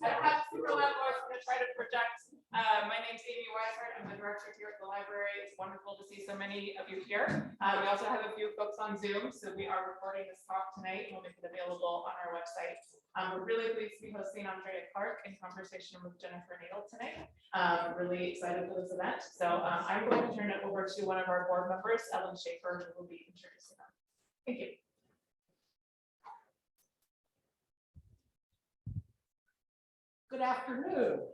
I have super loud voice. I'm going to try to project. My name's Amy Weishart. I'm the director here at the library. It's wonderful to see so many of you here. We also have a few folks on Zoom, so we are recording this talk tonight and we'll make it available on our website. We're really pleased to be hosting Andrea Clark in conversation with Jennifer Nadel tonight. Really excited for this event. So I'm going to turn it over to one of our board members, Ellen Shafer, who will be introducing them. Thank you. Good afternoon.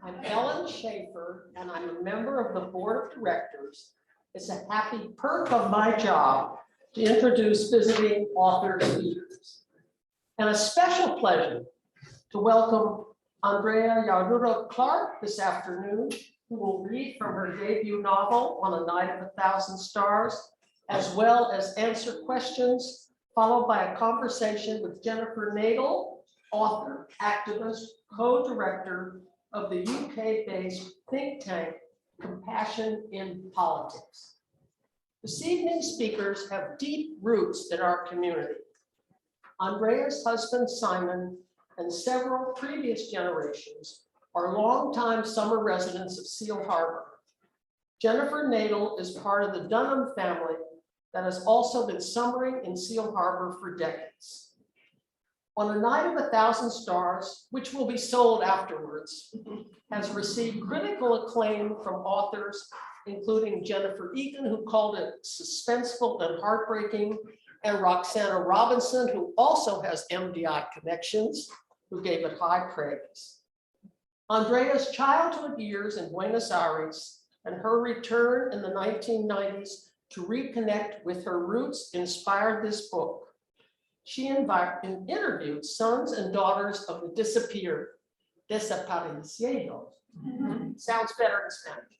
I'm Ellen Shafer, and I'm a member of the board of directors. It's a happy perk of my job to introduce visiting author speakers. And a special pleasure to welcome Andrea Yaryura Clark this afternoon, who will read from her debut novel, On a Night of 1,000 Stars, as well as answer questions, followed by a conversation with Jennifer Nadel, author, activist, co-director of the UK-based think tank Compassion in Politics. This evening's speakers have deep roots in our community. Andrea's husband, Simon, and several previous generations are longtime summer residents of Seal Harbor. Jennifer Nadel is part of the Dunham family that has also been summering in Seal Harbor for decades. On a Night of 1,000 Stars, which will be sold afterwards, has received critical acclaim from authors, including Jennifer Egan, who called it suspenseful and heartbreaking, and Roxana Robinson, who also has MDI connections, who gave it high praise. Andrea's childhood years in Buenos Aires and her return in the 1990s to reconnect with her roots inspired this book. She interviewed sons and daughters of the disappeared, desaparecidos. Sounds better in Spanish.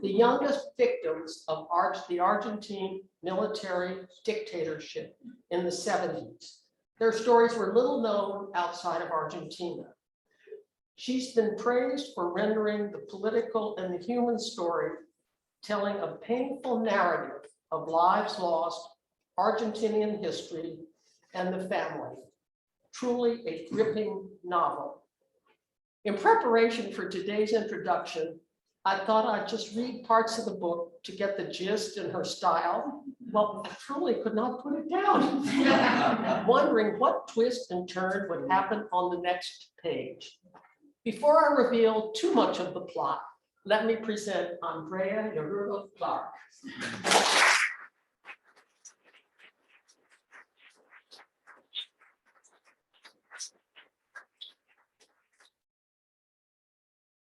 The youngest victims of the Argentine military dictatorship in the 70s. Their stories were little known outside of Argentina. She's been praised for rendering the political and the human story, telling a painful narrative of lives lost, Argentinian history, and the family. Truly a gripping novel. In preparation for today's introduction, I thought I'd just read parts of the book to get the gist in her style. Well, I truly could not put it down. Wondering what twist and turn would happen on the next page. Before I reveal too much of the plot, let me present Andrea Yaryura Clark.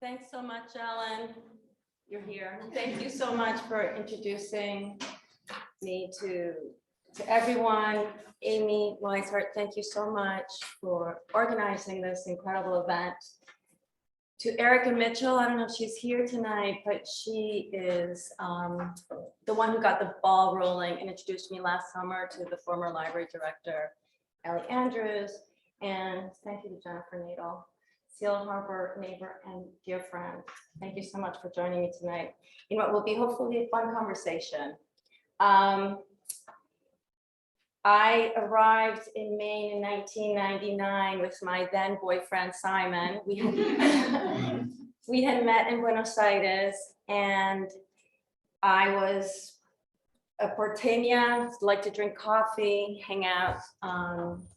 Thanks so much, Ellen. You're here. Thank you so much for introducing me to everyone. Amy Weishart, thank you so much for organizing this incredible event. To Erica Mitchell, I don't know if she's here tonight, but she is the one who got the ball rolling and introduced me last summer to the former library director, Ellie Andrews. And thank you to Jennifer Nadel, Seal Harbor neighbor and dear friend. Thank you so much for joining me tonight in what will be hopefully a fun conversation. I arrived in Maine in 1999 with my then boyfriend, Simon. We had met in Buenos Aires, and I was a porteña, like to drink coffee, hang out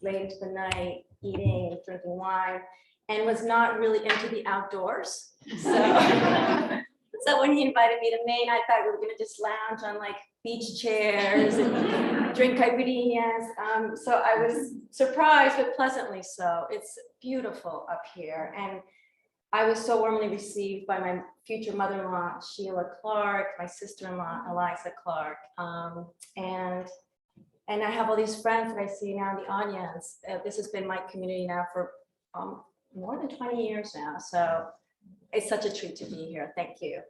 late into the night, eating, drinking wine, and was not really into the outdoors. So when he invited me to Maine, I thought we were gonna just lounge on like beach chairs and drink caipirinhas. So I was surprised, but pleasantly so. It's beautiful up here. And I was so warmly received by my future mother-in-law, Sheila Clark, my sister-in-law, Eliza Clark. And I have all these friends that I see now in the audience. This has been my community now for more than 20 years now. So it's such a treat to be here. Thank you.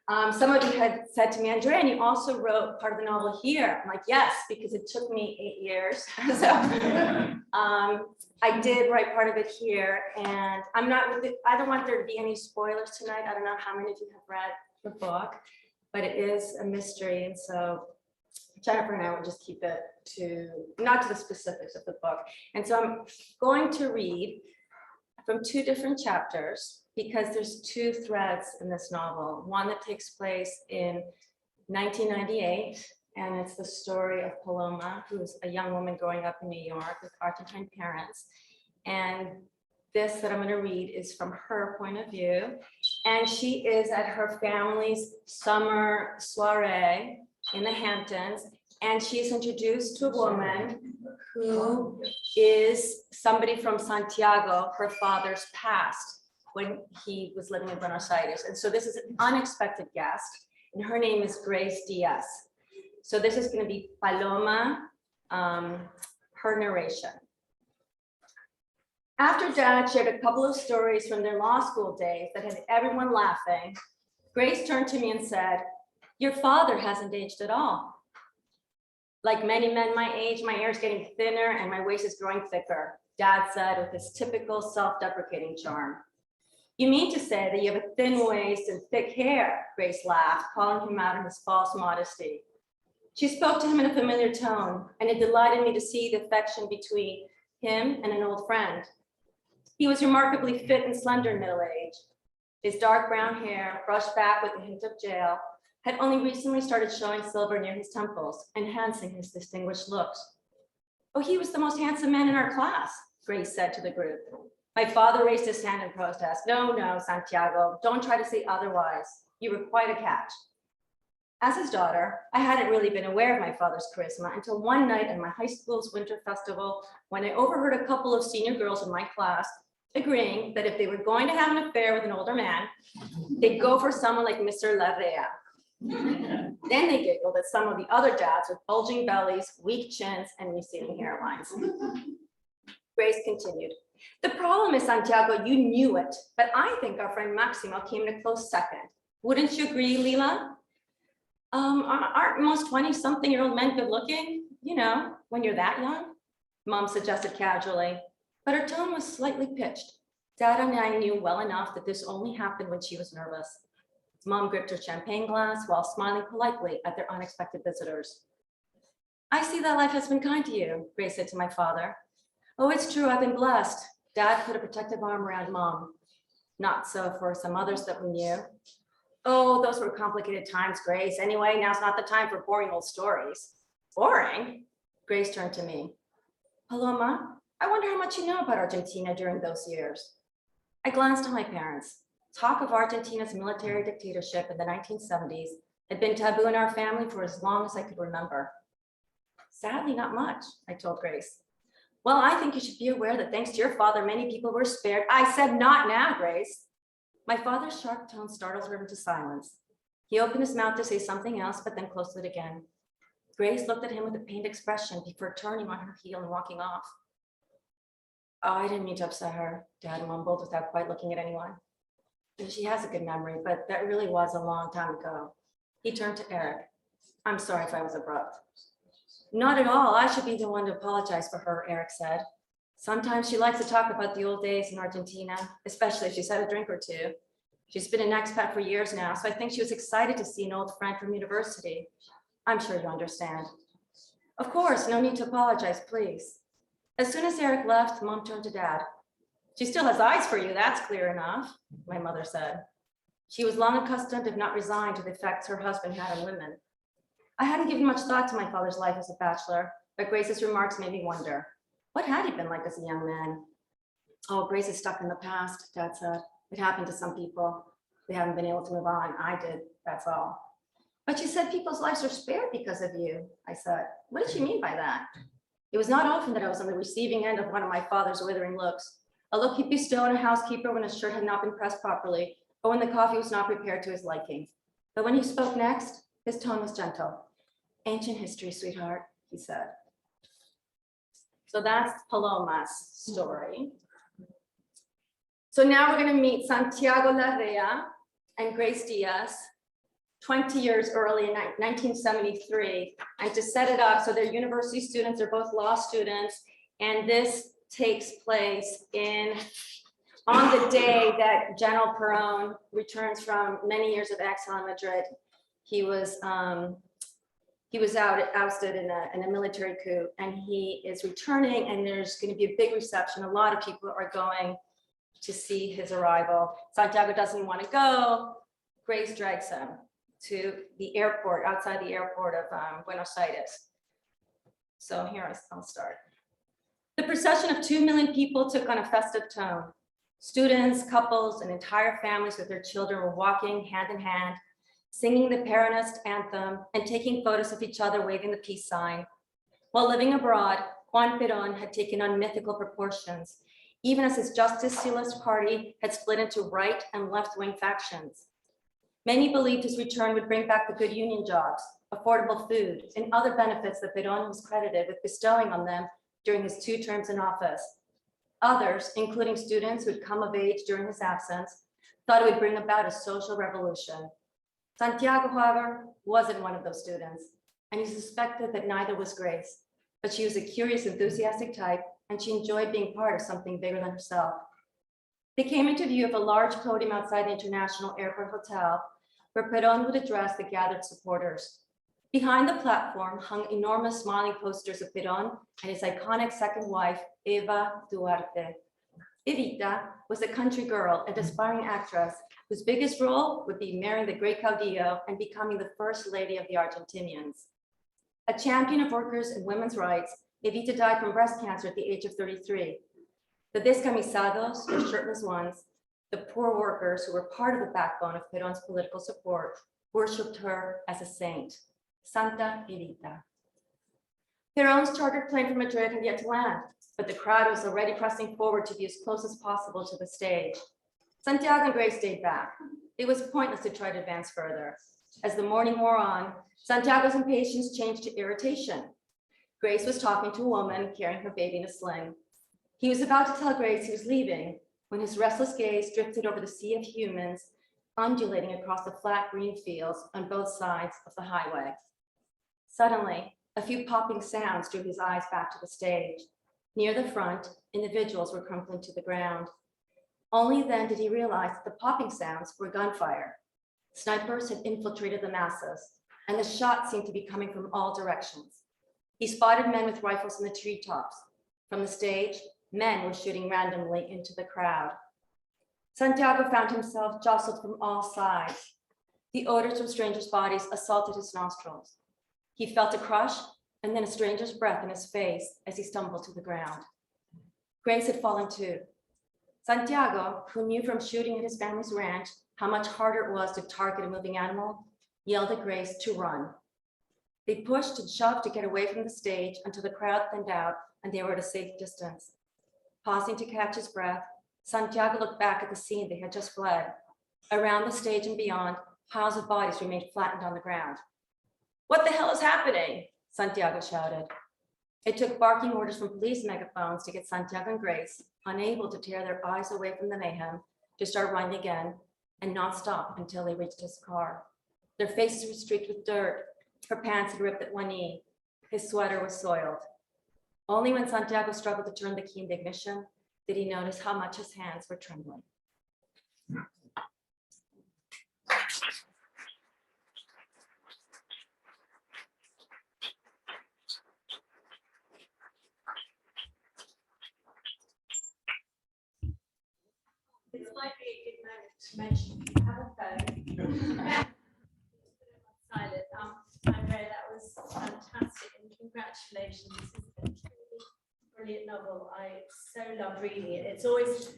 Some of you had said to me, Andrea, and you also wrote part of the novel here. I'm like, yes, because it took me 8 years. So I did write part of it here, and I don't want there to be any spoilers tonight. I don't know how many of you have read the book, but it is a mystery. And so Jennifer and I will just keep it not to the specifics of the book. And so I'm going to read from 2 different chapters, because there's 2 threads in this novel. One that takes place in 1998, and it's the story of Paloma, who's a young woman growing up in New York with Argentine parents. And this that I'm going to read is from her point of view. And she is at her family's summer soiree in the Hamptons, and she's introduced to a woman who is somebody from Santiago, her father's past, when he was living in Buenos Aires. And so this is an unexpected guest, and her name is Grace Diaz. So this is going to be Paloma, her narration. After Dad shared a couple of stories from their law school days that had everyone laughing, Grace turned to me and said, "Your father hasn't aged at all. Like many men my age, my hair is getting thinner and my waist is growing thicker," Dad said with his typical self-deprecating charm. "You mean to say that you have a thin waist and thick hair?" Grace laughed, calling him out in his false modesty. She spoke to him in a familiar tone, and it delighted me to see the affection between him and an old friend. He was remarkably fit and slender in middle age. His dark brown hair, brushed back with a hint of gel, had only recently started showing silver near his temples, enhancing his distinguished looks. "Oh, he was the most handsome man in our class," Grace said to the group. My father raised his hand in protest. No, Santiago, don't try to say otherwise. You were quite a catch." As his daughter, I hadn't really been aware of my father's charisma until one night at my high school's winter festival, when I overheard a couple of senior girls in my class agreeing that if they were going to have an affair with an older man, they'd go for someone like Mr. Larrea. Then they giggled at some of the other dads with bulging bellies, weak chins, and receding hairlines. Grace continued. "The problem is, Santiago, you knew it, but I think our friend Maximo came in a close second. Wouldn't you agree, Lila? Aren't most 20-something-year-old men good looking? You know, when you're that young?" Mom suggested casually, but her tone was slightly pitched. Dad and I knew well enough that this only happened when she was nervous. Mom gripped her champagne glass while smiling politely at their unexpected visitors. "I see that life has been kind to you," Grace said to my father. "Oh, it's true, I've been blessed." Dad put a protective arm around Mom. "Not so for some others that we knew." "Oh, those were complicated times, Grace. Anyway, now's not the time for boring old stories." "Boring?" Grace turned to me. "Paloma, I wonder how much you know about Argentina during those years." I glanced at my parents. Talk of Argentina's military dictatorship in the 1970s had been taboo in our family for as long as I could remember. "Sadly, not much," I told Grace. "Well, I think you should be aware that thanks to your father, many people were spared." I said, "Not now, Grace." My father's sharp tone startled her into silence. He opened his mouth to say something else, but then closed it again. Grace looked at him with a pained expression before turning on her heel and walking off. "Oh, I didn't mean to upset her," Dad mumbled without quite looking at anyone. "She has a good memory, but that really was a long time ago." He turned to Eric. "I'm sorry if I was abrupt." "Not at all. I should be the one to apologize for her," Eric said. "Sometimes she likes to talk about the old days in Argentina, especially if she's had a drink or two. She's been an expat for years now, so I think she was excited to see an old friend from university. I'm sure you understand." "Of course, no need to apologize, please." As soon as Eric left, Mom turned to Dad. "She still has eyes for you, that's clear enough," my mother said. She was long accustomed, if not resigned, to the effects her husband had on women. I hadn't given much thought to my father's life as a bachelor, but Grace's remarks made me wonder. What had he been like as a young man? "Oh, Grace is stuck in the past," Dad said. "It happened to some people. They haven't been able to move on. I did, that's all." "But you said people's lives are spared because of you," I said. "What did she mean by that?" It was not often that I was on the receiving end of one of my father's withering looks, a look he'd bestow on a housekeeper when his shirt had not been pressed properly, or when the coffee was not prepared to his liking. But when he spoke next, his tone was gentle. "Ancient history, sweetheart," he said. So that's Paloma's story. So now we're going to meet Santiago Larrea and Grace Diaz, 20 years early in 1973. And to set it up, so they're university students, they're both law students, and this takes place on the day that General Perón returns from many years of exile in Madrid. He was ousted in a military coup, and he is returning, and there's going to be a big reception. A lot of people are going to see his arrival. Santiago doesn't want to go. Grace drags him to the airport, outside the airport of Buenos Aires. So here I'll start. The procession of 2 million people took on a festive tone. Students, couples, and entire families with their children were walking hand in hand, singing the Peronist anthem and taking photos of each other waving the peace sign. While living abroad, Juan Perón had taken on mythical proportions, even as his Justicalist party had split into right and left-wing factions. Many believed his return would bring back the good union jobs, affordable food, and other benefits that Perón was credited with bestowing on them during his 2 terms in office. Others, including students who had come of age during his absence, thought it would bring about a social revolution. Santiago, however, wasn't one of those students, and he suspected that neither was Grace, but she was a curious, enthusiastic type, and she enjoyed being part of something bigger than herself. They came into view of a large podium outside the International Airport Hotel, where Perón would address the gathered supporters. Behind the platform hung enormous smiling posters of Perón and his iconic second wife, Eva Duarte. Evita was a country girl, an aspiring actress, whose biggest role would be marrying the great Caudillo and becoming the first lady of the Argentinians. A champion of workers and women's rights, Evita died from breast cancer at the age of 33. The descamisados, or shirtless ones, the poor workers who were part of the backbone of Perón's political support, worshipped her as a saint, Santa Evita. Perón's chartered plane from Madrid had yet to land, but the crowd was already pressing forward to be as close as possible to the stage. Santiago and Grace stayed back. It was pointless to try to advance further. As the morning wore on, Santiago's impatience changed to irritation. Grace was talking to a woman carrying her baby in a sling. He was about to tell Grace he was leaving when his restless gaze drifted over the sea of humans undulating across the flat green fields on both sides of the highway. Suddenly, a few popping sounds drew his eyes back to the stage. Near the front, individuals were crumpling to the ground. Only then did he realize that the popping sounds were gunfire. Snipers had infiltrated the masses, and the shots seemed to be coming from all directions. He spotted men with rifles in the treetops. From the stage, men were shooting randomly into the crowd. Santiago found himself jostled from all sides. The odors from strangers' bodies assaulted his nostrils. He felt a crush and then a stranger's breath in his face as he stumbled to the ground. Grace had fallen too. Santiago, who knew from shooting at his family's ranch how much harder it was to target a moving animal, yelled at Grace to run. They pushed and shoved to get away from the stage until the crowd thinned out and they were at a safe distance. Pausing to catch his breath, Santiago looked back at the scene they had just fled. Around the stage and beyond, piles of bodies remained flattened on the ground. "What the hell is happening?" Santiago shouted. It took barking orders from police megaphones to get Santiago and Grace, unable to tear their eyes away from the mayhem, to start running again and not stop until they reached his car. Their faces were streaked with dirt. Her pants had ripped at one knee. His sweater was soiled. Only when Santiago struggled to turn the key in the ignition did he notice how much his hands were trembling. It's like a good moment to mention if you have a phone. Silent. Andrea, that was fantastic and congratulations. This is a truly brilliant novel. I so love reading it. It's always,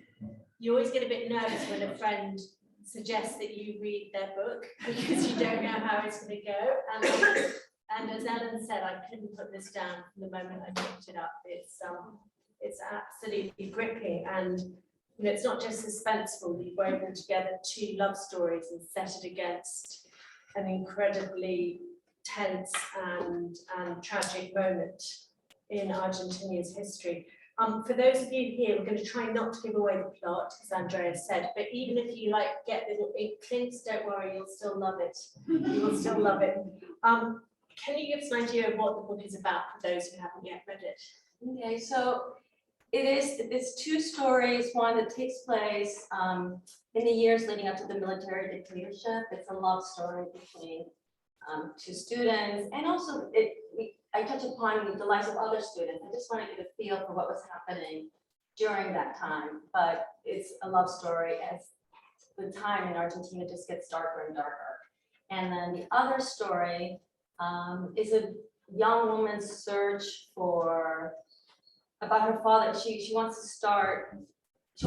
you always get a bit nervous when a friend suggests that you read their book because you don't know how it's going to go. And as Ellen said, I couldn't put this down from the moment I picked it up. It's absolutely gripping, and you know, it's not just suspenseful. You've woven together 2 love stories and set it against an incredibly tense and tragic moment in Argentina's history. For those of you here, we're going to try not to give away the plot, as Andrea said, but even if you like get little inklings, don't worry, you'll still love it. You will still love it. Can you give us an idea of what the book is about for those who haven't yet read it? Okay, so it's two stories, one that takes place in the years leading up to the military dictatorship. It's a love story between two students, and also I touch upon the lives of other students. I just want to get a feel for what was happening during that time, but it's a love story as the time in Argentina just gets darker and darker. And then the other story is a young woman's search about her father. She wants to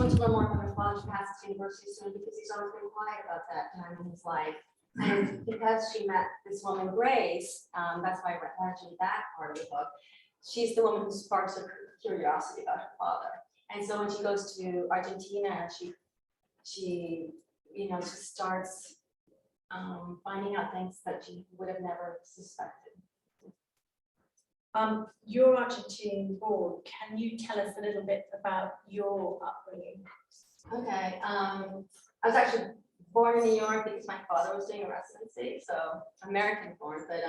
learn more about her father. She passes university soon because he's always been quiet about that time in his life. And because she met this woman, Grace, that's why I mentioned that part of the book. She's the woman who sparks her curiosity about her father. And so when she goes to Argentina, she starts finding out things that she would have never suspected. You're Argentine born. Can you tell us a little bit about your upbringing? Okay, I was actually born in New York because my father was doing a residency, so American born, but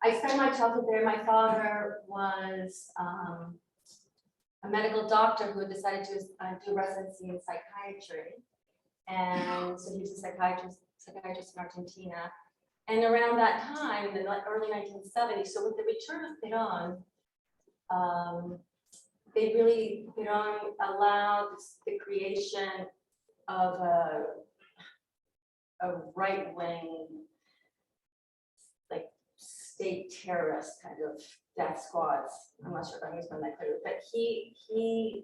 I spent my childhood there. My father was a medical doctor who had decided to do residency in psychiatry, and so he was a psychiatrist in Argentina. And around that time, in the early 1970s, so with the return of Perón, Perón allowed the creation of a right-wing, like state terrorist kind of death squads. I'm not sure if I'm using that clearly, but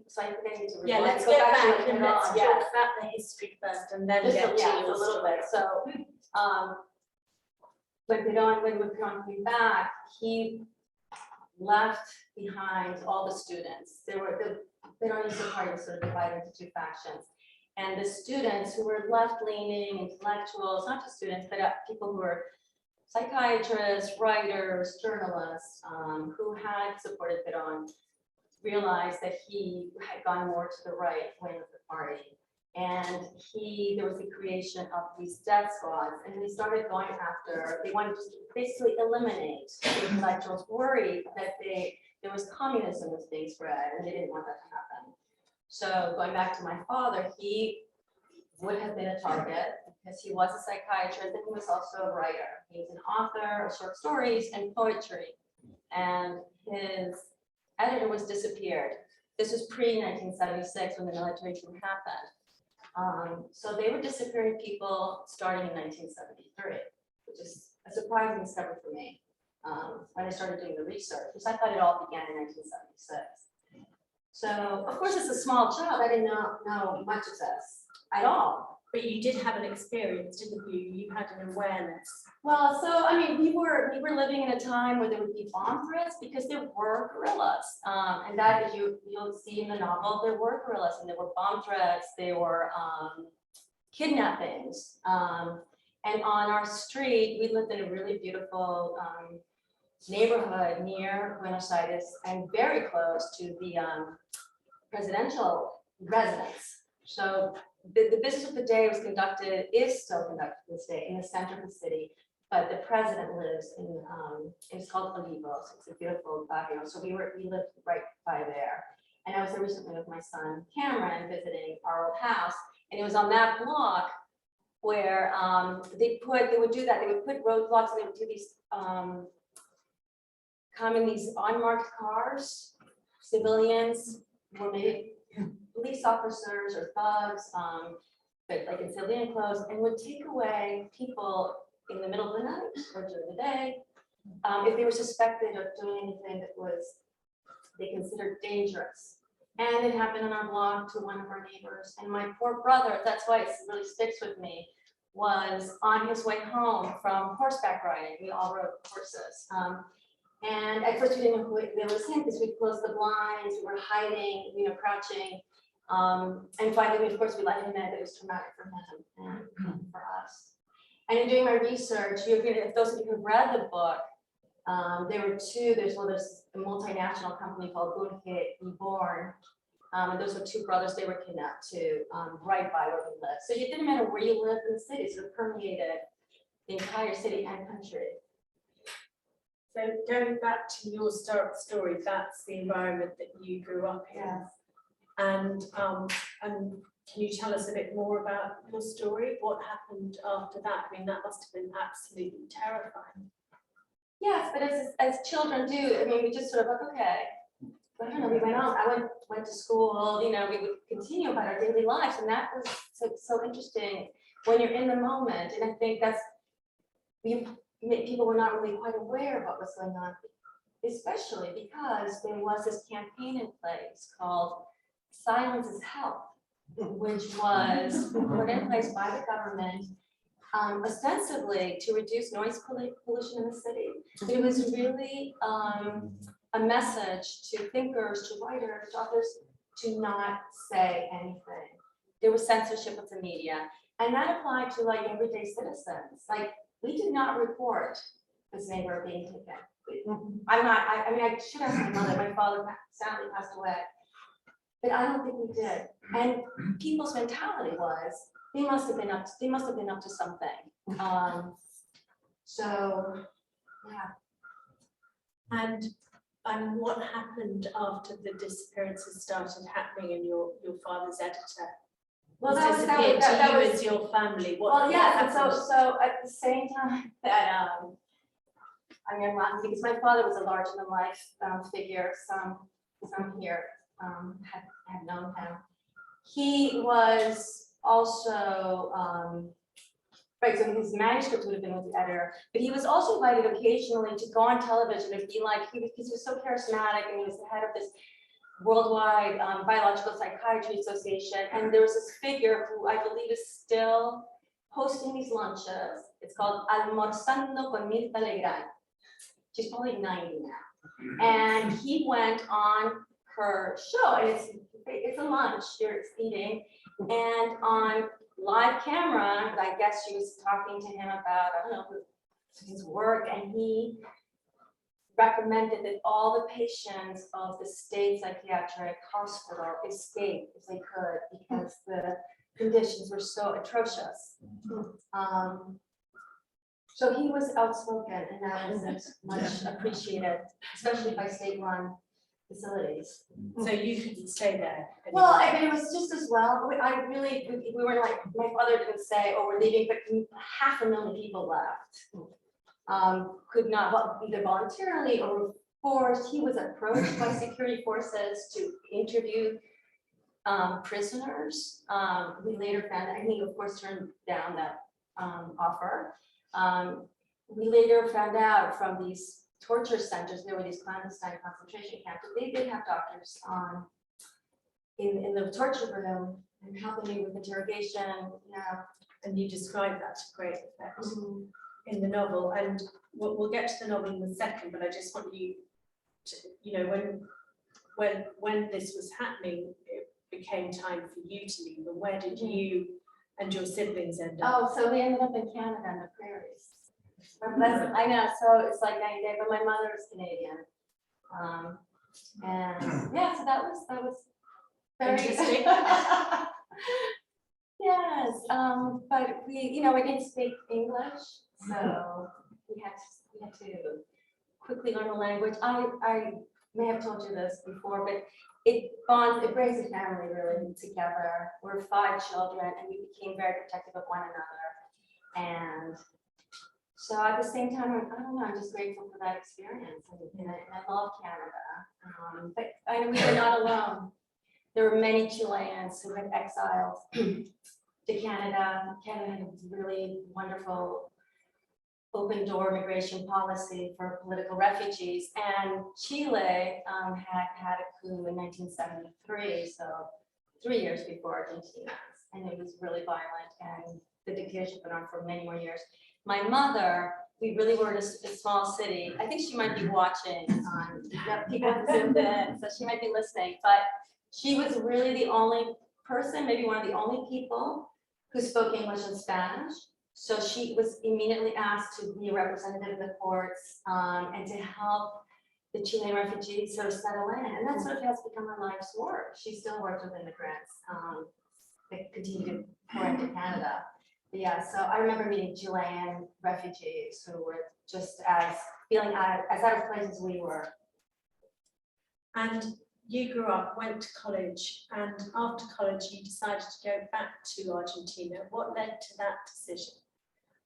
so I think I need to. Yeah, let's get back and let's talk about the history first, and then get to a little bit. So, when Perón came back, he left behind all the students. The Peronista party was sort of divided into two factions. And the students who were left-leaning intellectuals, not just students, but people who were psychiatrists, writers, journalists, who had supported Perón, realized that he had gone more to the right wing of the party. And there was the creation of these death squads, and they started going after, they wanted to basically eliminate the intellectuals, worried that there was communism was being spread, and they didn't want that to happen. So going back to my father, he would have been a target because he was a psychiatrist and he was also a writer. He was an author of short stories and poetry, and his editor was disappeared. This was pre-1976 when the military coup happened. So they were disappearing people starting in 1973, which is a surprising discovery for me when I started doing the research, because I thought it all began in 1976. So, of course, as a small child, I did not know much of this at all. But you did have an experience, didn't you? You had an awareness. Well, so I mean, we were living in a time where there would be bomb threats because there were guerrillas, and that as you'll see in the novel, there were guerrillas and there were bomb threats, there were kidnappings, and on our street, we lived in a really beautiful neighborhood near Buenos Aires and very close to the presidential residence. So the business of the day is still conducted to this day in the center of the city, but the president lives in, it's called Olivos. It's a beautiful barrio. So we lived right by there. And I was there recently with my son Cameron visiting our old house, and it was on that block where they would do that. They would put roadblocks and they would do these come in these unmarked cars, civilians, or maybe police officers or thugs, but like in civilian clothes, and would take away people in the middle of the night or during the day if they were suspected of doing anything that they considered dangerous. And it happened on our block to one of our neighbors. And my poor brother, that's why it really sticks with me, was on his way home from horseback riding. We all rode horses. And at first we didn't know who it was him because we closed the blinds, we were hiding, crouching. And finally, of course, we let him in. It was traumatic for him and for us. And in doing my research, if those of you who've read the book, There were two, there's a multinational company called Urge y Born. And those were two brothers, they were kidnapped too, right by where we lived. So it didn't matter where you lived in the city, so it permeated the entire city and country. So going back to your story, that's the environment that you grew up in. Yes. And can you tell us a bit more about your story? What happened after that? I mean, that must have been absolutely terrifying. Yes, but as children do, I mean, we just sort of like, okay, I don't know, we went on, I went to school, you know, we would continue about our daily lives, and that was so interesting when you're in the moment. And I think that's, people were not really quite aware of what was going on, especially because there was this campaign in place called Silence is Health, which was put in place by the government ostensibly to reduce noise pollution in the city. It was really a message to thinkers, to writers, to authors, to not say anything. There was censorship of the media, and that applied to like everyday citizens. Like, we did not report this neighbor being taken. I mean, I should ask my mother. My father sadly passed away, but I don't think we did. And people's mentality was they must have been up to something. So yeah. And what happened after the disappearances started happening and your father's editor? Well, that was as your family. Well, yeah, and so at the same time that I mean, I'm laughing because my father was a larger than life figure. Some here had known him. He was also right. So his manuscript would have been with the editor, but he was also invited occasionally to go on television and be like, because he was so charismatic, and he was the head of this worldwide biological psychiatry association. And there was this figure who I believe is still hosting these lunches. It's called Almorzando con Mirta Legrand. She's probably 90 now. And he went on her show, and it's a lunch, you're eating, and on live camera, I guess she was talking to him about, I don't know, his work, and he recommended that all the patients of the state psychiatric hospital escape if they could, because the conditions were so atrocious. So he was outspoken, and that wasn't much appreciated, especially by state-run facilities. So you couldn't stay there. Well, I mean, it was just as well. We were like, my father didn't say, oh, we're leaving, but 500,000 people left. Could not either voluntarily or were forced. He was approached by security forces to interview prisoners. We later found that, and he of course turned down that offer. We later found out from these torture centers, there were these clandestine concentration camps. They did have doctors in the torture room and helping me with interrogation. Yeah. And you described that to great effect in the novel. And we'll get to the novel in a second, but I just want you to, you know, when this was happening, it became time for you to leave. And where did you and your siblings end up? Oh, so we ended up in Canada in the prairies. I know, so it's like 90 days, but my mother is Canadian. And yeah, so that was very interesting. Yes, but we didn't speak English, so we had to quickly learn the language. I may have told you this before, but it brings the family really together. We're 5 children, and we became very protective of one another. And so at the same time, I don't know, I'm just grateful for that experience, and I love Canada. But I know we were not alone. There were many Chileans who had exiled to Canada. Canada had a really wonderful open door immigration policy for political refugees. And Chile had a coup in 1973, so 3 years before Argentina. And it was really violent, and the dictatorship went on for many more years. My mother, we really were in a small city. I think she might be watching on, people have zoomed in, so she might be listening, but she was really the only person, maybe one of the only people who spoke English and Spanish. So she was immediately asked to be a representative in the courts and to help the Chilean refugees sort of settle in. And that sort of has become her life's work. She still works with immigrants that continue to pour into Canada. But yeah, so I remember meeting Chilean refugees who were just as feeling as out of place as we were. And you grew up, went to college, and after college you decided to go back to Argentina. What led to that decision?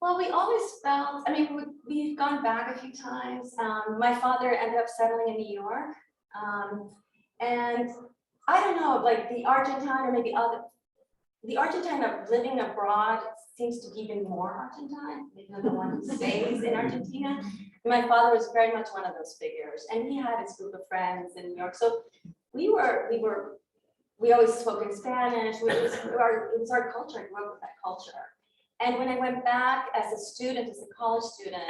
Well, we always felt, I mean, we've gone back a few times. My father ended up settling in New York. And I don't know, like the Argentine or maybe the Argentine of living abroad seems to be even more Argentine, than the one who stays in Argentina. My father was very much one of those figures, and he had his group of friends in New York. So we always spoke in Spanish. It was our culture. I grew up with that culture. And when I went back as a student, as a college student,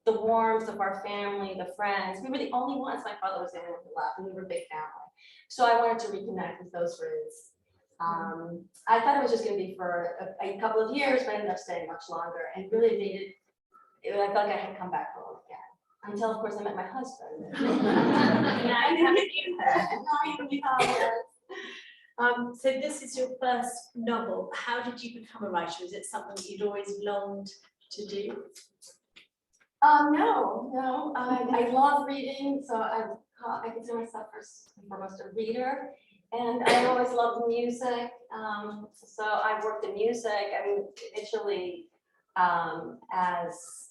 the warmth of our family, the friends, we were the only ones my father was the only one who left, and we were a big family. So I wanted to reconnect with those roots. I thought it was just going to be for a couple of years, but I ended up staying much longer and really I felt like I had come back home again. Until, of course, I met my husband. Now you have a new husband. So this is your first novel. How did you become a writer? Is it something that you'd always longed to do? No. I love reading, so I consider myself first and foremost a reader. And I always loved music, so I worked in music. I mean, initially as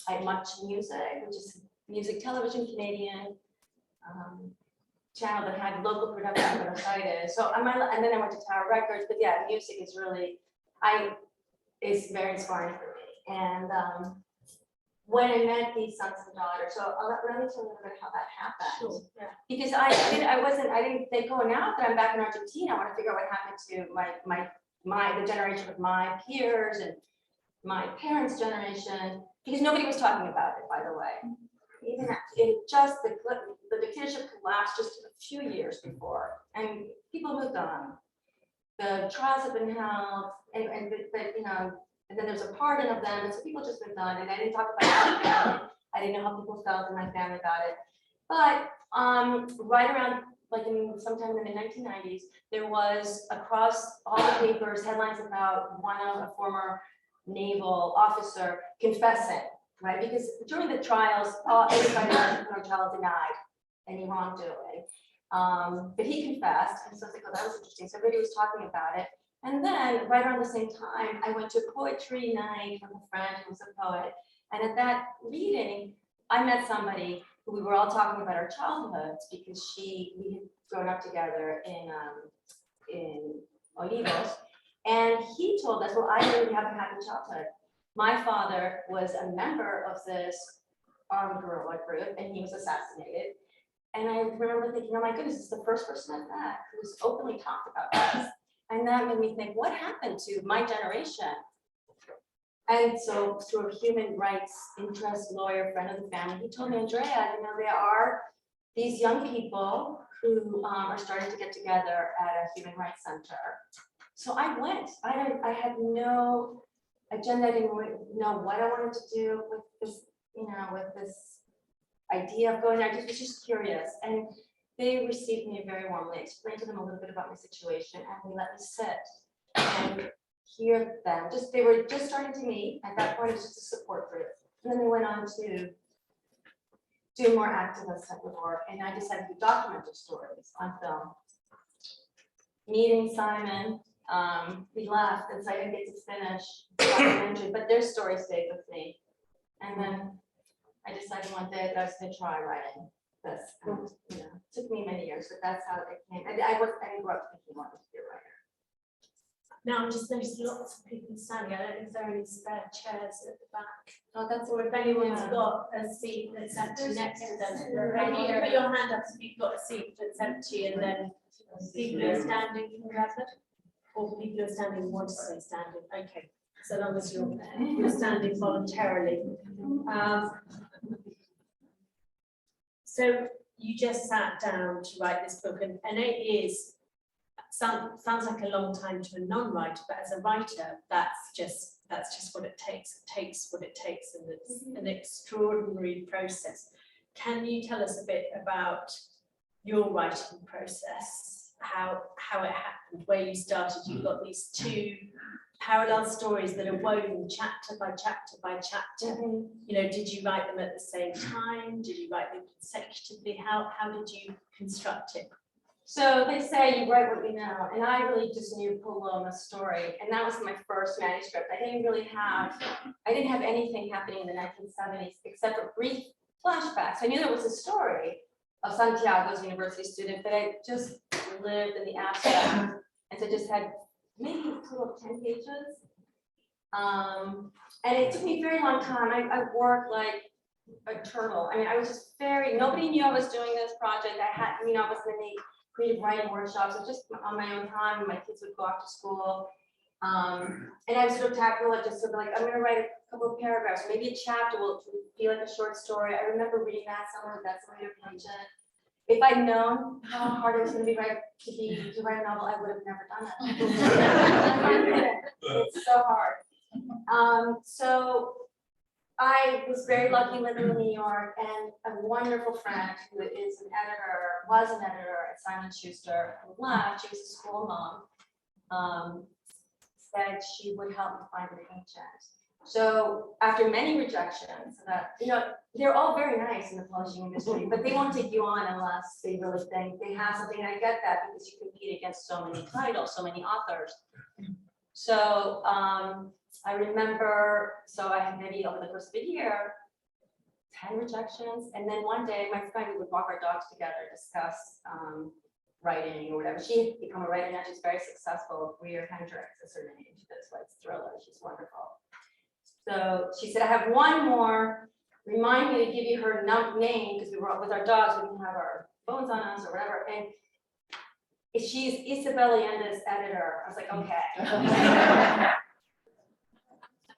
I Much Music, which is music television, Canadian channel that had local production in Buenos Aires. So and then I went to Tower Records. But yeah, music is really is very inspiring for me. And when I met these sons and daughters, so let me tell you a little bit how that happened. Sure, yeah. Because I didn't think, oh, now that I'm back in Argentina, I want to figure out what happened to the generation of my peers and my parents' generation, because nobody was talking about it, by the way. Even the dictatorship collapsed just a few years before, and people moved on. The trials have been held, and then there's a pardon of them, and so people just moved on, and I didn't talk about it. I didn't know how people felt in my family about it. But right around, like sometime in the 1990s, there was across all the papers headlines about a former naval officer confessing, right? Because during the trials, everybody in the trial denied any wrongdoing. But he confessed, and so I was like, oh, that was interesting. So everybody was talking about it. And then right around the same time, I went to a poetry night with a friend who was a poet. And at that reading, I met somebody who we were all talking about our childhoods, because we had grown up together in Olivos. And he told us, well, I didn't have a happy childhood. My father was a member of this armed guerrilla group, and he was assassinated. And I remember thinking, oh my goodness, this is the first person I've met who's openly talked about this. And that made me think, what happened to my generation? And so through a human rights interest lawyer, friend of the family, he told me, Andrea, there are these young people who are starting to get together at a human rights center. So I went. I had no agenda. I didn't know what I wanted to do with this, with this idea of going there. I was just curious. And they received me very warmly. I explained to them a little bit about my situation, and they let me sit and hear them. They were just starting to meet. At that point, it was just a support group. And then they went on to do more activist type of work. And I decided to document their stories on film. Meeting Simon, we left, and so I didn't get to finish the documentary, but their story stayed with me. And then I decided one day that I was going to try writing this. And, it took me many years, but that's how it came. And I didn't grow up thinking I wanted to be a writer. Now I'm just noticing lots of people standing. I don't know if there are any spare chairs at the back. Oh, that's Or if anyone's got a seat that's empty next to them. You can put your hand up if you've got a seat that's empty, and then people who are standing can grab it. Or people who are standing want to stay standing. Okay, so long as you're standing voluntarily. So you just sat down to write this book, and 8 years sounds like a long time to a non-writer, but as a writer, that's just what it takes. It takes what it takes, and it's an extraordinary process. Can you tell us a bit about your writing process, how it happened, where you started? You've got these two parallel stories that are woven chapter by chapter by chapter. You know, did you write them at the same time? Did you write them consecutively? How did you construct it? So they say you write what you know, and I really just knew Paloma's story, and that was my first manuscript. I didn't have anything happening in the 1970s except for brief flashbacks. I knew there was a story of Santiago's university student, but I just lived in the abstract, and so just had maybe a total of 10 pages. And it took me a very long time. I worked like a turtle. I mean, I was just nobody knew I was doing this project. I was in the creative writing workshops, so just on my own time when my kids would go off to school. And I would sort of tackle it, just sort of like, I'm gonna write a couple of paragraphs, maybe a chapter will be like a short story. I remember reading that somewhere, that's somewhere to mention. If I'd known how hard it was gonna be to write a novel, I would have never done it. It's so hard. So I was very lucky living in New York, and a wonderful friend who was an editor at Simon Schuster, who left, she was a school mom, said she would help me find an agent. So after many rejections, they're all very nice in the publishing industry, but they won't take you on unless they really think they have something. And I get that because you compete against so many titles, so many authors. So I remember, I had maybe over the course of a year, 10 rejections. And then one day my friend, we would walk our dogs together, discuss writing or whatever. She had become a writer now, she's very successful. Weir Hendricks is her name. She does writes thriller, she's wonderful. So she said, I have one more, remind me to give you her name, because we were with our dogs, we didn't have our phones on us or whatever. And she's Isabel Allende's editor. I was like, okay.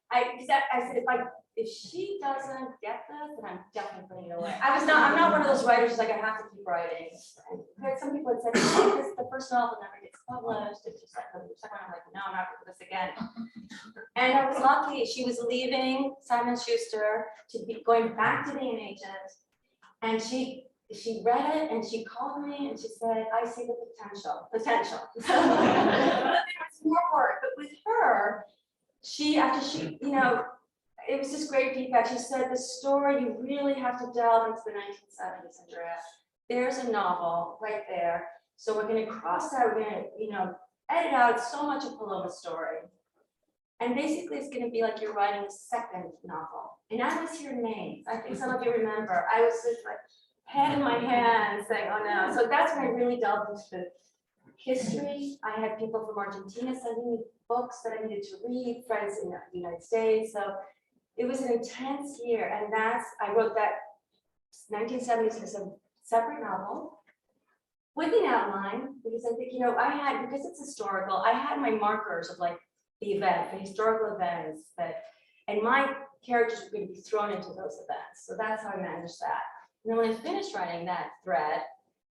I said, if she doesn't get this, then I'm definitely putting it away. I'm not one of those writers who's like, I have to keep writing. And some people had said, oh, this the first novel never gets published. It's just like, the second one, I'm like, no, I'm not going to do this again. And I was lucky. She was leaving Simon Schuster to be going back to being an agent. And she read it and she called me and she said, I see the potential. So there was more work, but with her, after she, it was just great feedback. She said, the story, you really have to delve into the 1970s, Andrea. There's a novel right there. So we're going to cross that, we're going to, edit out so much of Paloma's story. And basically it's going to be like you're writing a second novel. And I was your names. I think some of you remember. I was just like, head in my hand saying, oh no. So that's when I really delved into the history. I had people from Argentina sending me books that I needed to read, friends in the United States. So it was an intense year. And I wrote that 1970s as a separate novel with an outline, because I think, because it's historical, I had my markers of like the historical events and my characters were going to be thrown into those events. So that's how I managed that. And then when I finished writing that thread,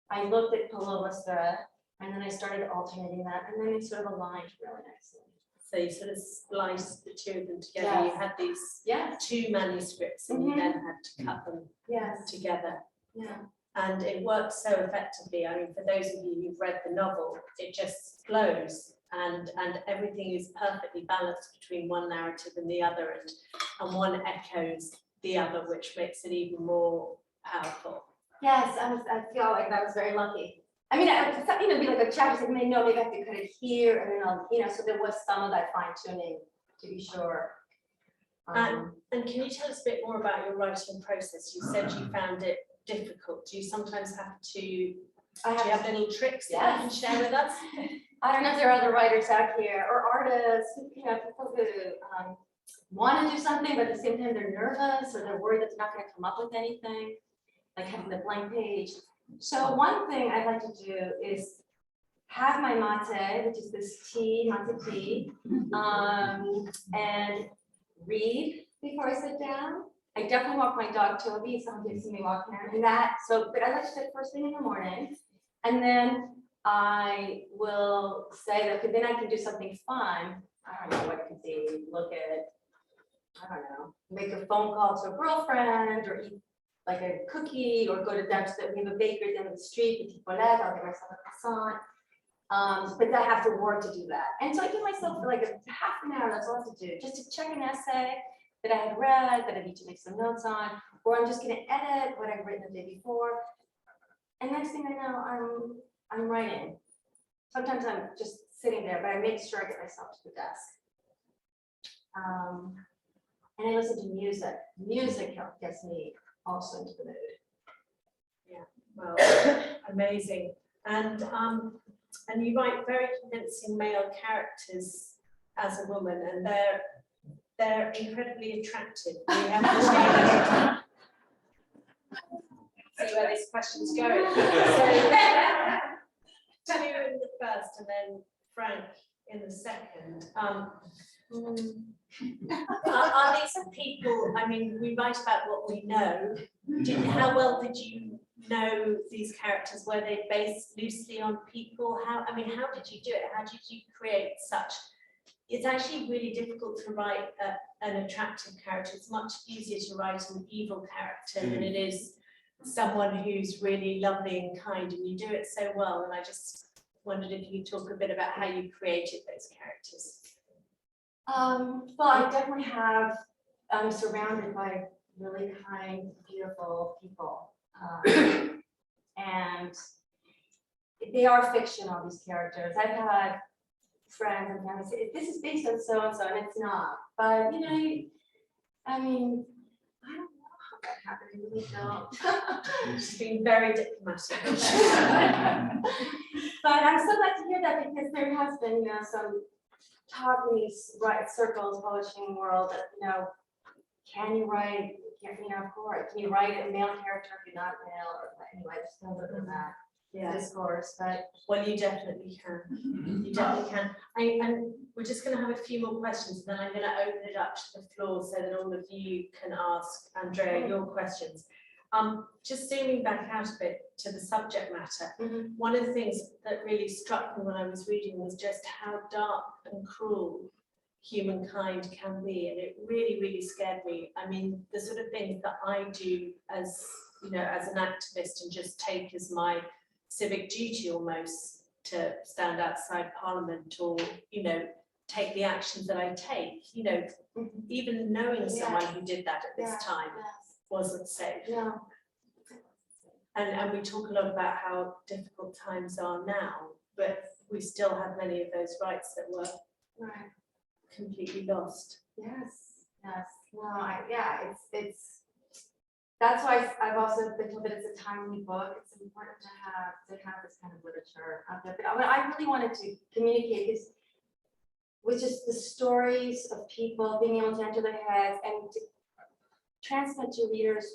I looked at Paloma's thread, and then I started alternating that, and then it sort of aligned really nicely. So you sort of spliced the two of them together. Yes. You had these Yes. two manuscripts, and you then had to cut them together. Yeah. And it works so effectively. I mean, for those of you who've read the novel, it just flows, and everything is perfectly balanced between one narrative and the other, and one echoes the other, which makes it even more powerful. Yes, I feel like I was very lucky. I mean, I was, be like a chapter, like, maybe I have to cut it here, and then I'll, so there was some of that fine tuning to be sure. And can you tell us a bit more about your writing process? You said you found it difficult. Do you sometimes have to, do you have any tricks that you can share with us? I don't know if there are other writers out here or artists, people who want to do something, but at the same time they're nervous or they're worried that they're not going to come up with anything, like having the blank page. So one thing I'd like to do is have my mate, which is this tea, mate tea, and read before I sit down. I definitely walk my dog Toby, some people see me walking her, and that. So, but I like to do it first thing in the morning, and then I will say that, 'cause then I can do something fun. I don't know what it could be. Look at, I don't know, make a phone call to a girlfriend or eat like a cookie or go to down to the, we have a bakery down the street, Petit Polet, I'll get myself a croissant. But I have to work to do that. And so I give myself like a half an hour, that's all I have to do, just to check an essay that I had read, that I need to make some notes on, or I'm just gonna edit what I've written the day before. And next thing I know, I'm writing. Sometimes I'm just sitting there, but I make sure I get myself to the desk. And I listen to music. Music gets me also into the mood. Well, amazing. And you write very convincing male characters as a woman, and they're incredibly attractive. We have to see where this question's going. So, two in the first, and then Frank in the second. Are these people? I mean, we write about what we know. How well did you know these characters? Were they based loosely on people? How did you do it? How did you create such? It's actually really difficult to write an attractive character. It's much easier to write an evil character than it is someone who's really lovely and kind, and you do it so well. And I just wondered if you could talk a bit about how you created those characters. Well, I definitely have, I'm surrounded by really kind, beautiful people. And they are fiction, all these characters. I've had friends and family say, this is based on so-and-so, and it's not. But, you know, I mean, I don't know how that happened, I really don't. She's been very diplomatic. But I'm so glad to hear that, because there has been, you know, some talk in these circles, publishing world, that, you know, can you write, you know, of course, can you write a male character if you're not male, or anyway, just don't look at that discourse, but. Well, you definitely can. You definitely can. And we're just going to have a few more questions, and then I'm going to open it up to the floor so that all of you can ask Andrea your questions. Just zooming back out a bit to the subject matter, one of the things that really struck me when I was reading was just how dark and cruel humankind can be, and it really, really scared me. I mean, the sort of things that I do as, you know, as an activist, and just take as my civic duty almost to stand outside Parliament, or, you know, take the actions that I take, you know, even knowing someone who did that at this time wasn't safe. And we talk a lot about how difficult times are now, but we still have many of those rights that were completely lost. Yes. No, it's that's why I've also been told that it's a timely book. It's important to have this kind of literature out there. But I really wanted to communicate this, which is the stories of people being able to enter their heads and to transmit to readers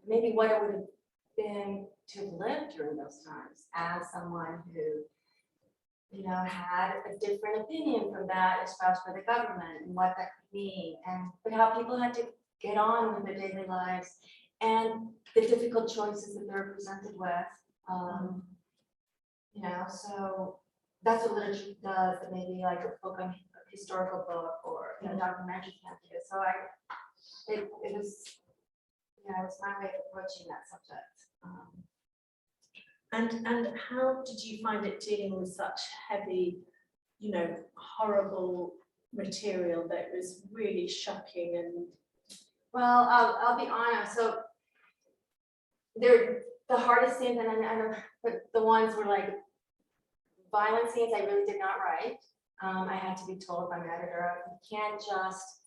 maybe what it would have been to have lived during those times as someone who, you know, had a different opinion from that espoused by the government, and what that could mean, but how people had to get on with their daily lives, and the difficult choices that they're presented with. You know, so that's what literature does, that maybe like a book on a historical book, or, you know, documentary can't do. So it was, you know, it was my way of approaching that subject. And how did you find it dealing with such heavy, you know, horrible material that was really shocking? And well, I'll be honest. So they're the hardest scenes, and I know, but the ones were like violent scenes I really did not write. I had to be told by my editor, you can't just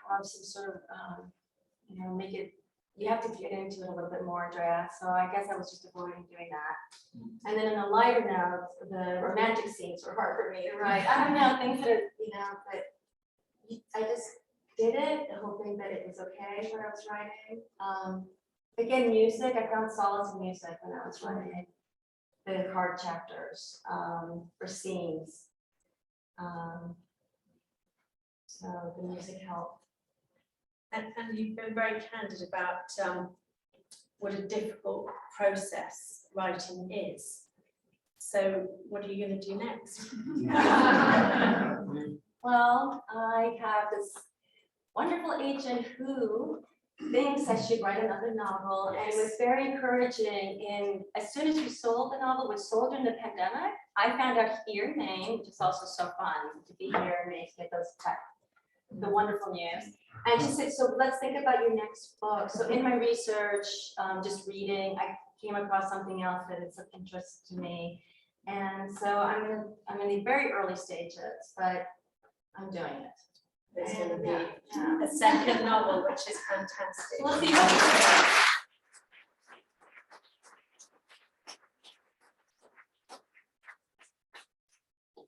have some sort of, you know, make it. You have to get into it a little bit more, Andrea. So I guess I was just avoiding doing that. And then in a lighter note, the romantic scenes were hard for me to write. I don't know, things that are, you know, but I just did it, hoping that it was okay what I was writing. Again, music, I found solace in music when I was writing the hard chapters, or scenes. So the music helped. And you've been very candid about what a difficult process writing is. So what are you going to do next? Well, I have this wonderful agent who thinks I should write another novel, and it was very encouraging. As soon as we sold the novel, it was sold during the pandemic. I found out here in Maine, which is also so fun to be here in Maine to get the wonderful news. And she said, so let's think about your next book. So in my research, just reading, I came across something else that is of interest to me. And so I'm in the very early stages, but I'm doing it. There's going to be Yeah. a second novel, which is fantastic. We'll see what we do.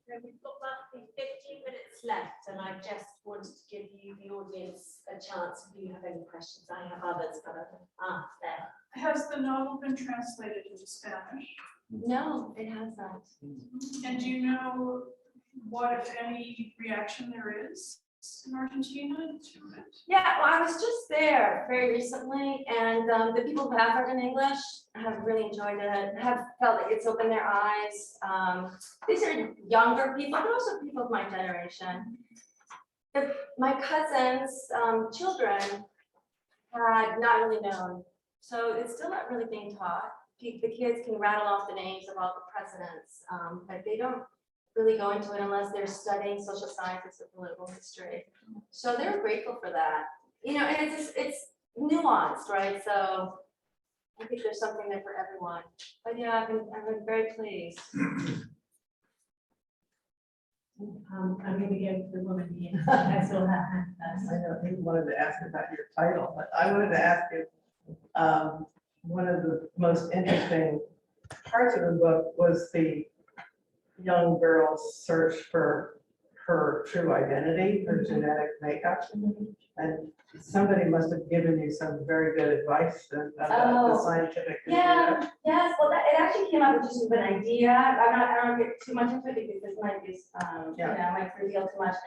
So we've got roughly 15 minutes left, and I just wanted to give you, the audience, a chance if you have any questions. I have others, but there. Has the novel been translated into Spanish? No, it hasn't. And do you know what, if any, reaction there is in Argentina to it? Yeah, well, I was just there very recently, and the people who have read in English have really enjoyed it, have felt like it's opened their eyes. These are younger people, but also people of my generation. My cousin's children had not really known, so it's still not really being taught. The kids can rattle off the names of all the presidents, but they don't really go into it unless they're studying social sciences or political history. So they're grateful for that. You know, and it's nuanced, right? So I think there's something there for everyone. But yeah, I've been very pleased. I'm going to go to the woman here. That's all that I know you wanted to ask about your title, but I wanted to ask you, one of the most interesting parts of the book was the young girl's search for her true identity, her genetic makeup. And somebody must have given you some very good advice about the scientific. Yeah, yes, well, it actually came up with just an idea. I don't get too much into it because this might be, you know, might reveal too much.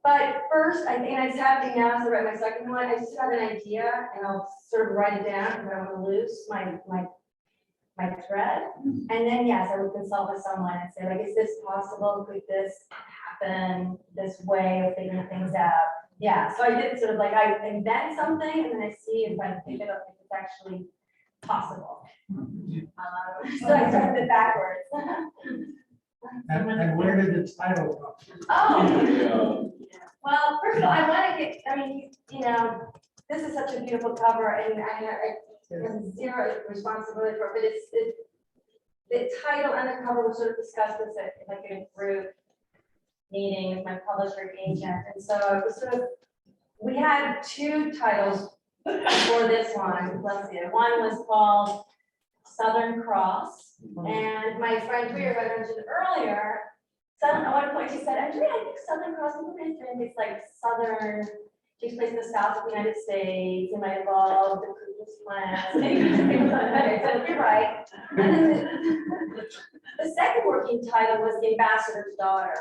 But first, I think I sat down to write my second one. I just had an idea and I'll sort of write it down because I don't want to lose my thread. And then, yes, I would consult with someone and say, like, is this possible? Could this happen? This way of figuring things out? Yeah, so I did sort of like, I invent something and then I see if I pick it up, if it's actually possible. So I started it backwards. And where did the title come from? Oh, well, first of all, I want to get, I mean, you know, this is such a beautiful cover and I have zero responsibility for it, but it's the title and the cover, we sort of discussed this at like a group meeting with my publisher agent. And so it was sort of, we had two titles for this one, let's see, one was called Southern Cross. And my friend Andrea, who I mentioned earlier, at one point she said, Andrea, I think Southern Cross is like Southern, takes place in the South of the United States, it might involve the Ku Klux Klan. Okay, so you're right. And then the second working title was The Ambassador's Daughter.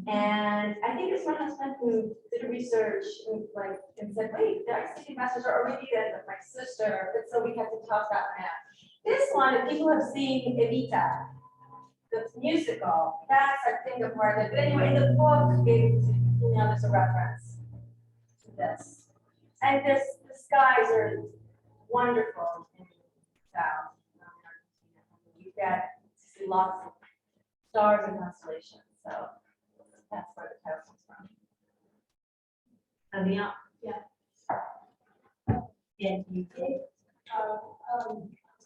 And I think it's my husband who did a research and said, wait, did I see the ambassador or maybe my sister? And so we had to toss that one out. This one, if people have seen Evita, the musical, that's I think a part of it. But anyway, in the book, there's a reference to this. And the skies are wonderful in South Argentina. You get to see lots of stars and constellations. So that's where the title comes from. And the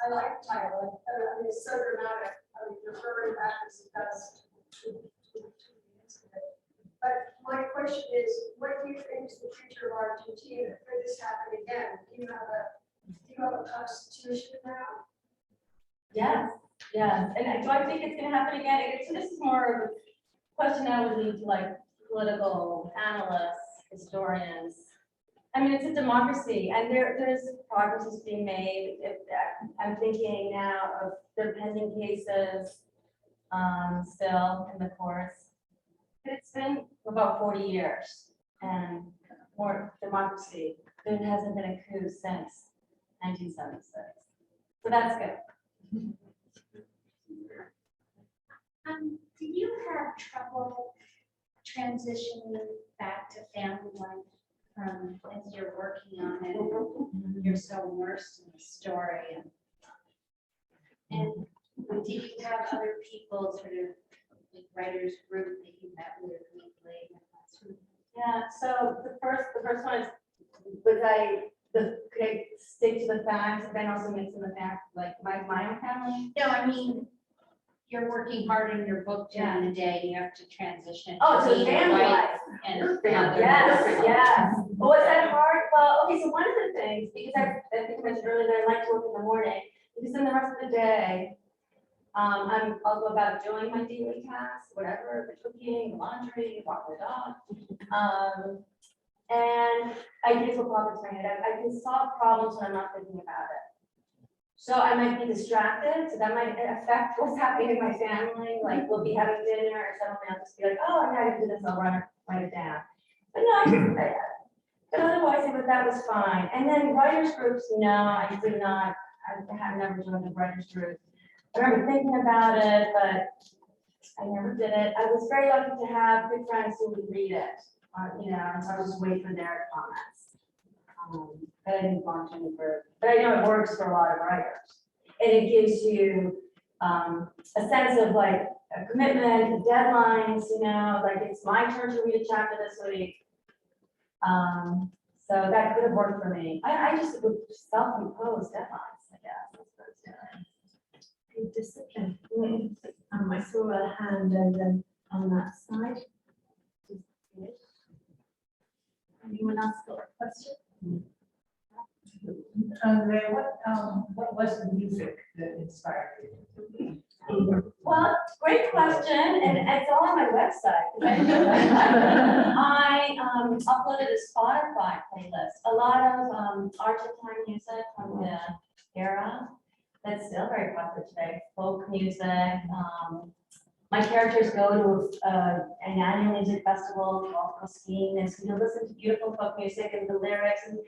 I like the title. I mean, it's so dramatic. I mean, referring back is the best. But my question is, what do you think is the future of Argentina? Could this happen again? Do you have a constitution now? Yes, yes. And do I think it's going to happen again? So this is more of a question I would leave to like political analysts, historians. I mean, it's a democracy, and there's progress is being made. I'm thinking now of the pending cases still in the courts. It's been about 40 years and more democracy. There hasn't been a coup since 1976. So that's good. Do you have trouble transitioning back to family life from as you're working on it? You're so immersed in the story, and do you have other people sort of like writers group that you met with weekly? And that sort of thing? Yeah, so the first one is, could I stick to the facts, and then also mix in the facts, like my own family? No, I mean, you're working hard in your book during the day, you have to transition. Oh, to being a family wife life. And Yes, mother. yes. Well, was that hard? Well, okay, so one of the things, because I think I mentioned earlier that I like to work in the morning, because then the rest of the day, I'll go about doing my daily tasks, whatever, the cooking, laundry, walking the dog. And I get to pop into my head. I can solve problems when I'm not thinking about it. So I might be distracted, so that might affect what's happening in my family. Like we'll be having dinner, and suddenly I'll just be like, oh, I gotta do this. I'll write it down. But no, I can say that. But otherwise, that was fine. And then writers groups, no, I did not. I have never joined a writers group. I remember thinking about it, but I never did it. I was very lucky to have good friends who would read it, and so I was just wait for their comments. But I didn't launch any group. But I know it works for a lot of writers. And it gives you a sense of like a commitment, deadlines, like it's my turn to read a chapter this week. So that could have worked for me. I just would self-impose deadlines, I guess. Good discipline. I saw a hand over on that side. Anyone else got a question? Andrea, what was the music that inspired you? Well, great question, and it's all on my website. I uploaded a Spotify playlist, a lot of Argentine music from the era that's still very popular today, folk music. My characters go to an annual music festival, go skiing, and so you listen to beautiful folk music and the lyrics. And a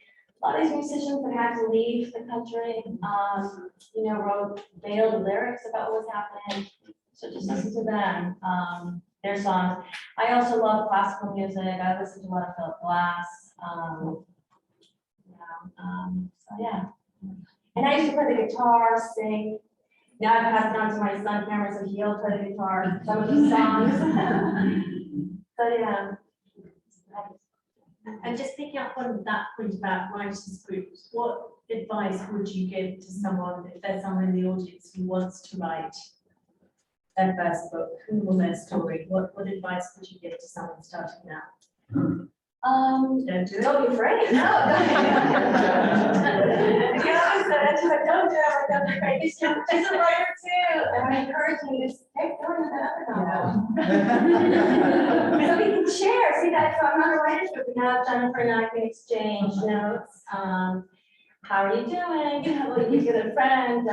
lot of these musicians that had to leave the country, wrote veiled lyrics about what was happening. So just listen to them, their songs. I also love classical music. I listen to a lot of Philip Glass. So yeah. And I used to play the guitar, sing. Now I've passed it on to my son Cameron, so he'll play the guitar, some of these songs. So yeah. And just picking up on that point about writers groups, what advice would you give to someone, if there's someone in the audience who wants to write their first book or their story? What advice would you give to someone starting out? Don't do it. Don't be afraid. No. Don't do it. Don't be afraid. She's a writer too. And I encourage you to take going to the other novel. So we can share. See that? So I'm not a writer's group. We have Jennifer and I can exchange notes. How are you doing? Will you get a friend?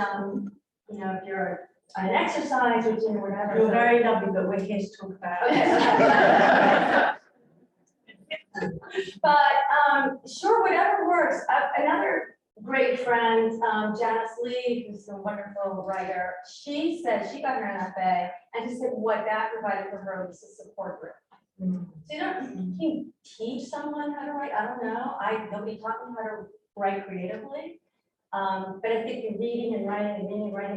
If you're on an exercise routine or whatever. You're very lovely, but we're here to talk about Okay. But sure, whatever works. Another great friend, Janice Lee, who's a wonderful writer, she said she got her MFA, and she said what that provided for her was a support group. So can you teach someone how to write? I don't know. Nobody taught me how to write creatively. But I think you're reading and writing,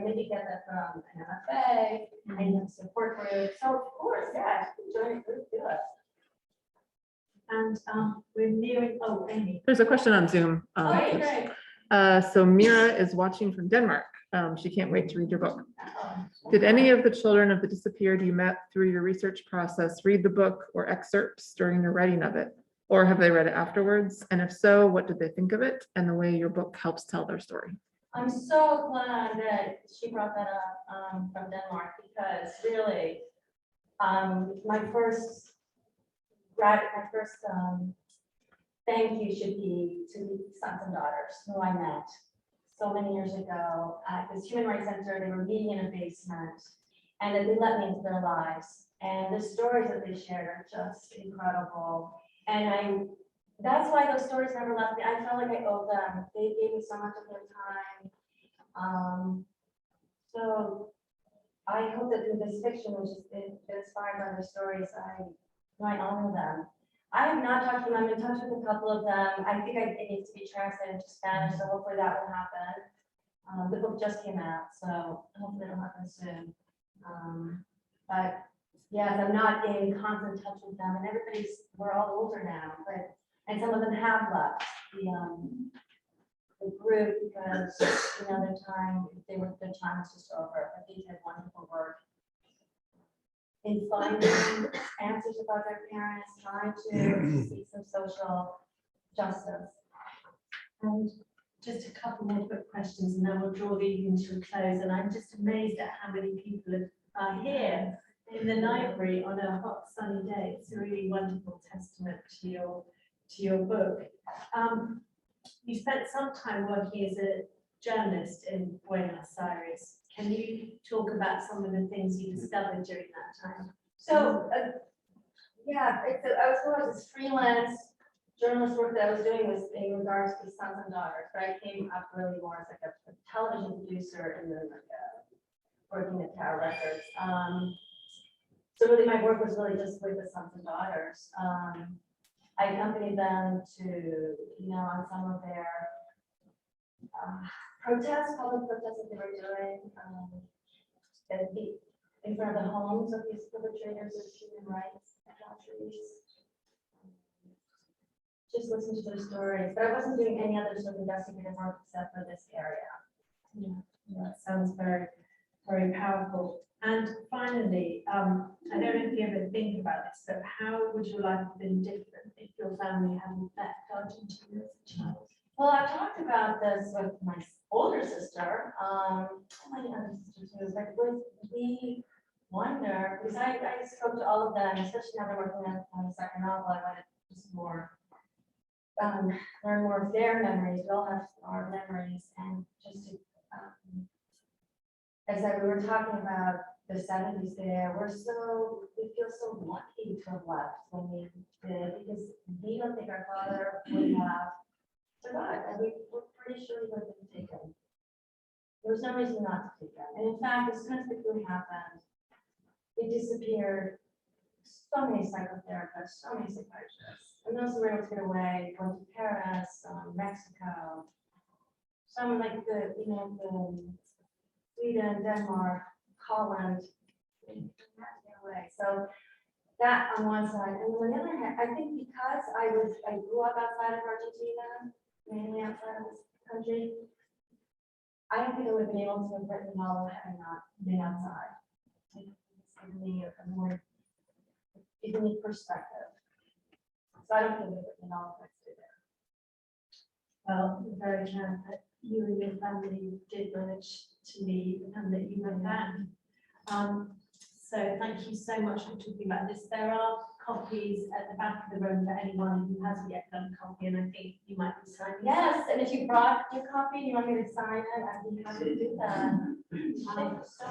maybe get that from an MFA and you have a support group. So of course, yeah, join a group, do it. And we're nearing, Amy. There's a question on Zoom. Okay, great. So Mira is watching from Denmark. She can't wait to read your book. Did any of the children of the disappeared you met through your research process read the book or excerpts during the writing of it? Or have they read it afterwards? And if so, what did they think of it and the way your book helps tell their story? I'm so glad that she brought that up from Denmark, because really, my first thank you should be to the sons and daughters who I met so many years ago at this Human Rights Center. They were meeting in a basement, and that they let me into their lives. And the stories that they shared are just incredible. And that's why those stories never left me. I felt like I owed them. They gave me so much of their time. So I hope that through this fiction, which is inspired by their stories, I honor them. I have not talked to them. I'm in touch with a couple of them. I think it needs to be translated into Spanish, so hopefully that will happen. The book just came out, so hopefully it'll happen soon. But yes, I'm not in constant touch with them, and we're all older now, and some of them have left the group because, their time was just over. But they did wonderful work in finding answers about their parents, trying to seek some social justice. And just a couple more quick questions, and then we'll draw the evening to a close. And I'm just amazed at how many people are here in the library on a hot sunny day. It's a really wonderful testament to your book. You spent some time working as a journalist in Buenos Aires. Can you talk about some of the things you discovered during that time? So, I was more of this freelance journalist work that I was doing was in regards to sons and daughters, but I came up really more as like a television producer and then working at Tower Records. So really my work was really just with the sons and daughters. I accompanied them to, on some of their protests, public protests that they were doing, in front of the homes of these perpetrators of human rights atrocities. Just listen to their stories, but I wasn't doing any other sort of investigative work except for this area. Yeah, that sounds very, very powerful. And finally, I don't know if you ever think about this, but how would your life have been different if your family hadn't left Argentina as a child? Well, I've talked about this with my older sister, my other sister too, but we wonder, because I spoke to all of them, especially now they're working on the second novel, I wanted just more, learn more of their memories. We all have our memories, and just to, as we were talking about the 70s there, we feel so lucky to have left when we did, because we don't think our father would have survived. And we're pretty sure he would have been taken. There was no reason not to take him. And in fact, as soon as the coup happened, it disappeared. So many psychotherapists, so many psychiatrists. And those were able to get away, going to Paris, Mexico. Some like the Sweden, Denmark, Holland, they had to get away. So that on one side. And on the other hand, I think because I grew up outside of Argentina, mainly outside of this country, I don't think I would have been able to have written a novel had I not been outside. It's given me a more unique perspective. So I don't think I would have written a novel if I stayed there. Well, I'm very glad that you and your family did manage to leave and that you went back. So thank you so much for talking about this. There are copies at the back of the room for anyone who hasn't yet done a copy, and I think you might be signing. Yes, and if you brought your copy, you want me to sign it, I'd be happy to do that. Thank you so much. So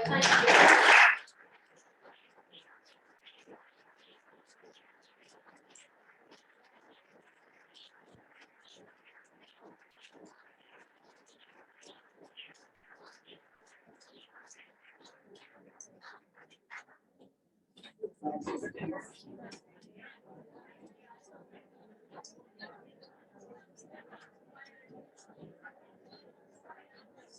thank you.